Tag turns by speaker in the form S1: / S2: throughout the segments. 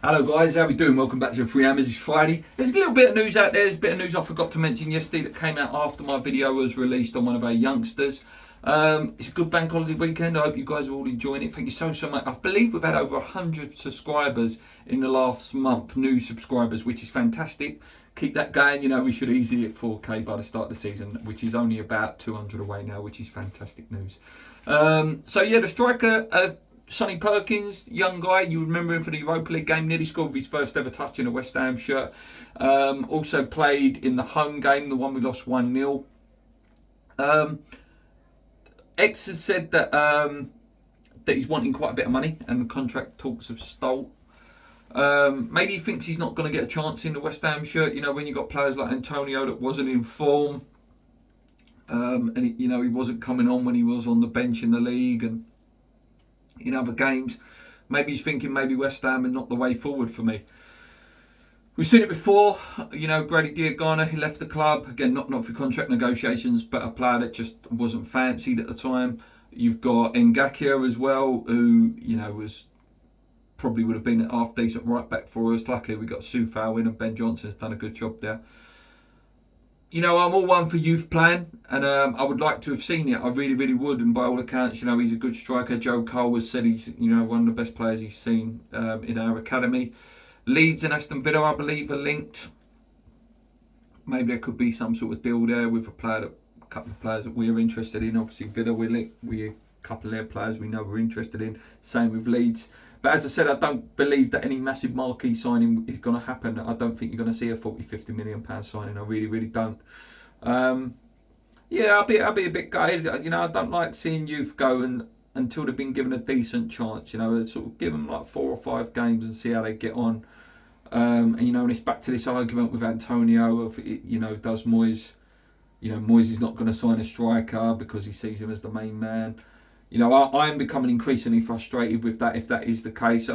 S1: Hello guys, how we doing? Welcome back to the Free Hammers. It's Friday. There's a little bit of news out there. There's a bit of news I forgot to mention yesterday that came out after my video was released on one of our youngsters. It's a good bank holiday weekend. I hope you guys are all enjoying it. Thank you so much. I believe we've had over 100 subscribers in the last month, new subscribers, which is fantastic. Keep that going. You know, we should easily hit 4K by the start of the season, which is only about 200 away now, which is fantastic news. So yeah, the striker... Sonny Perkins, young guy, you remember him for the Europa League game, nearly scored with his first ever touch in a West Ham shirt. Also played in the home game, the one we lost 1-0. X has said that that he's wanting quite a bit of money and the contract talks have stalled. Maybe he thinks he's not going to get a chance in the West Ham shirt. You know, when you've got players like Antonio that wasn't in form, and he wasn't coming on when he was on the bench in the league and in other games. Maybe he's thinking maybe West Ham are not the way forward for me. We've seen it before. You know, Grady Diangana, he left the club. Again, not for contract negotiations, but a player that just wasn't fancied at the time. You've got Ngakia as well, who, you know, probably would have been a half decent right back for us. Luckily, we got Soufal in and Ben Johnson's done a good job there. You know, I'm all one for youth playing, and I would like to have seen it. I really would. And by all accounts, you know, he's a good striker. Joe Cole has said he's, you know, one of the best players he's seen in our academy. Leeds and Aston Villa, I believe, are linked. Maybe there could be some sort of deal there with a couple of players that we're interested in. Obviously, Villa, we're a couple of their players we know we're interested in. Same with Leeds. But as I said, I don't believe that any massive marquee signing is going to happen. I don't think you're going to see a 40-50 million pound signing. I really don't. Yeah, I'll be a bit gutted. You know, I don't like seeing youth go until they've been given a decent chance. You know, sort of give them like 4 or 5 games and see how they get on. And you know, and it's back to this argument with Antonio of, you know, does Moyes? You know, Moyes is not going to sign a striker because he sees him as the main man. You know, I'm becoming increasingly frustrated with that, if that is the case.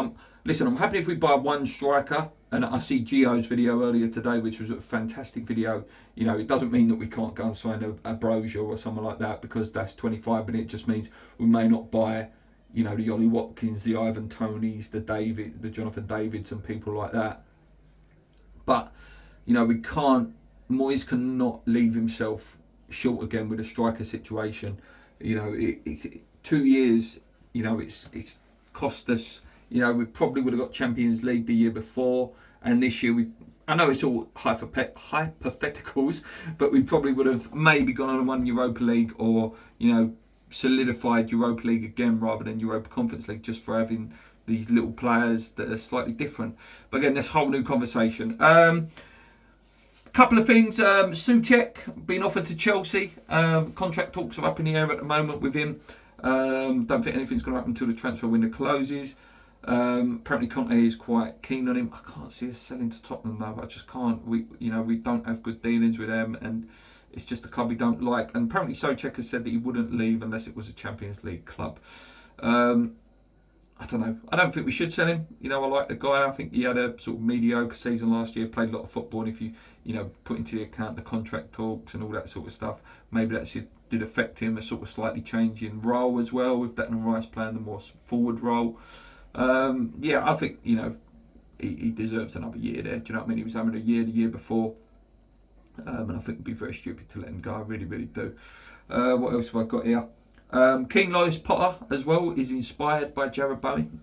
S1: Listen, I'm happy if we buy one striker, and I see Gio's video earlier today, which was a fantastic video. You know, it doesn't mean that we can't go and sign a Brozier or someone like that, because that's 25 minutes. It just means we may not buy, you know, the Ollie Watkins, the Ivan Tonys, the Jonathan Davids and people like that. But, you know, Moyes cannot leave himself short again with a striker situation. You know, 2 years, you know, it's cost us. You know, we probably would have got Champions League the year before, and this year I know it's all hypotheticals, but we probably would have maybe gone on and won Europa League, or, you know, solidified Europa League again rather than Europa Conference League, just for having these little players that are slightly different. But again, that's a whole new conversation. Couple of things. Souček being offered to Chelsea. Contract talks are up in the air at the moment with him. Don't think anything's going to happen until the transfer window closes. Apparently Conte is quite keen on him. I can't see us selling to Tottenham though. I just can't. We don't have good dealings with them, and it's just a club we don't like. And apparently Souček has said that he wouldn't leave unless it was a Champions League club. I don't know. I don't think we should sell him. You know, I like the guy. I think he had a sort of mediocre season last year, played a lot of football. And if you put into the account the contract talks and all that sort of stuff, maybe that did affect him, a sort of slightly change in role as well, with Declan Rice playing the more forward role. Yeah, I think, you know, he deserves another year there. Do you know what I mean? He was having a year the year before. And I think it'd be very stupid to let him go. I really do. What else have I got here? King Lois Potter as well is inspired by Jarrod Bowen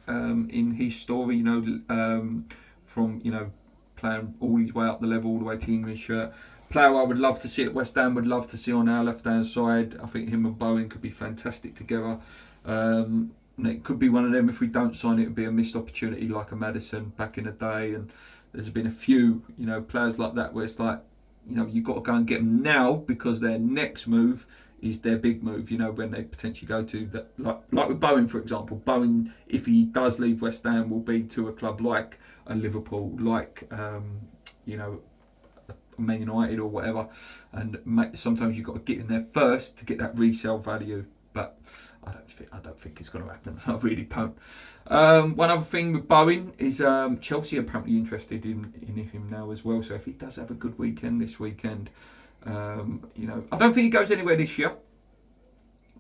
S1: in his story, you know, from, you know, playing all his way up the level, all the way to English shirt. Player I would love to see at West Ham, would love to see on our left hand side. I think him and Bowen could be fantastic together. And it could be one of them. If we don't sign it, would be a missed opportunity like a Maddison back in the day. And there's been a few, you know, players like that where it's like, you know, you've got to go and get them now, because their next move is their big move, you know, when they potentially go to that, like with Bowen, for example. Bowen, if he does leave West Ham, will be to a club like a Liverpool, like you know, Man United or whatever. And sometimes you've got to get in there first to get that resale value. But I don't think it's going to happen. I really don't. One other thing with Bowen is Chelsea are apparently interested in him now as well. So if he does have a good weekend this weekend. I don't think he goes anywhere this year,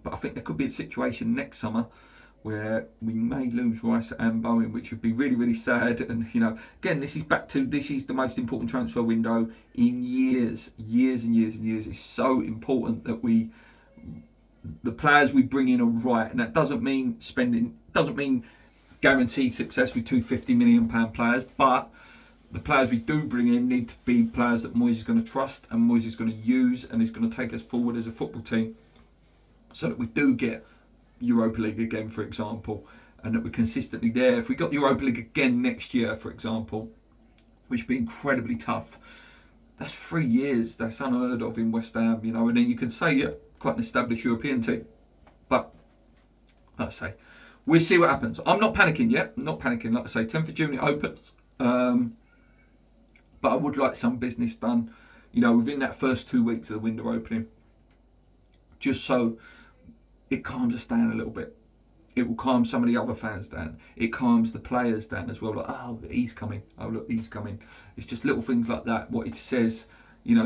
S1: but I think there could be a situation next summer where we may lose Rice and Bowen, which would be really, really sad. And again, this is the most important transfer window in years and years and years. It's so important that the players we bring in are right, and that doesn't mean guaranteed success with two £50 million players, but the players we do bring in need to be players that Moyes is going to trust and Moyes is going to use and is going to take us forward as a football team, so that we do get Europa League again, for example, and that we're consistently there. If we got Europa League again next year, for example, which would be incredibly tough, that's 3 years. That's unheard of in West Ham, and then you can say, yeah, quite an established European team. But, like I say, we'll see what happens. I'm not panicking yet. I'm not panicking. Like I say, 10th of June it opens. But I would like some business done, within that first 2 weeks of the window opening, just so it calms us down a little bit. It will calm some of the other fans down. It calms the players down as well. Like, oh, he's coming. Oh, look, he's coming. It's just little things like that, what it says,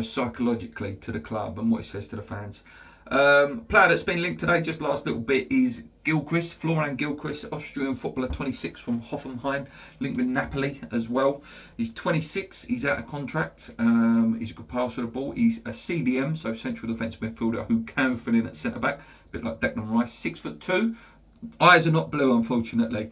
S1: psychologically to the club and what it says to the fans. Player that's been linked today, just last little bit, is Gilchrist, Florian Gilchrist, Austrian footballer, 26, from Hoffenheim, linked with Napoli as well. He's 26, he's out of contract, he's a good passer of the ball, he's a CDM, so central defensive midfielder who can fill in at centre back, a bit like Declan Rice, 6'2", eyes are not blue unfortunately.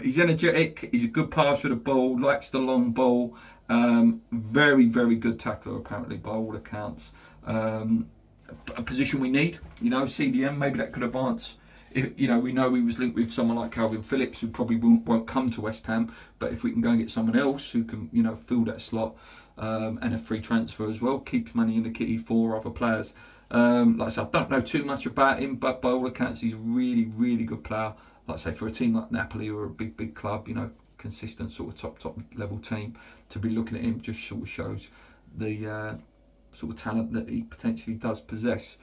S1: He's energetic, he's a good passer of the ball, likes the long ball, very, very good tackler apparently by all accounts. A position we need, CDM, maybe that could advance. If, we know he was linked with someone like Calvin Phillips, who probably won't come to West Ham, but if we can go and get someone else who can, fill that slot, and a free transfer as well, keeps money in the kitty for other players. Like I said, I don't know too much about him, but by all accounts, he's a really, really good player. Like I say, for a team like Napoli or a big club, consistent sort of top level team, to be looking at him just sort of shows the sort of talent that he potentially does possess.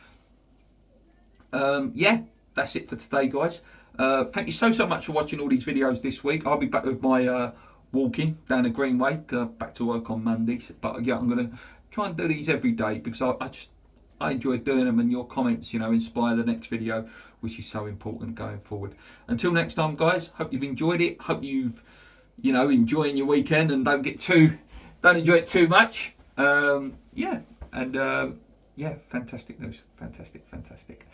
S1: Yeah, that's it for today, guys. Thank you so much for watching all these videos this week. I'll be back with my walking down the Greenway, back to work on Mondays. But yeah, I'm going to try and do these every day because I enjoy doing them, and your comments, inspire the next video, which is so important going forward. Until next time, guys, hope you've enjoyed it. Hope you've, enjoying your weekend and don't enjoy it too much. Yeah, fantastic news. Fantastic.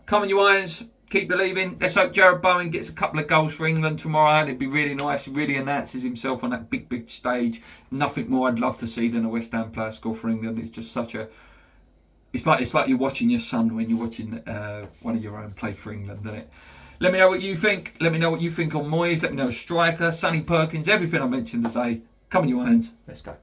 S1: Come on, you Irons. Keep believing. Let's hope Jarrod Bowen gets a couple of goals for England tomorrow. It'd be really nice. He really announces himself on that big stage. Nothing more I'd love to see than a West Ham player score for England. It's just such a... It's like you're watching your son when you're watching one of your own play for England, isn't it? Let me know what you think. Let me know what you think on Moyes. Let me know Striker, Sonny Perkins, everything I mentioned today. Come on, you Irons. Let's go.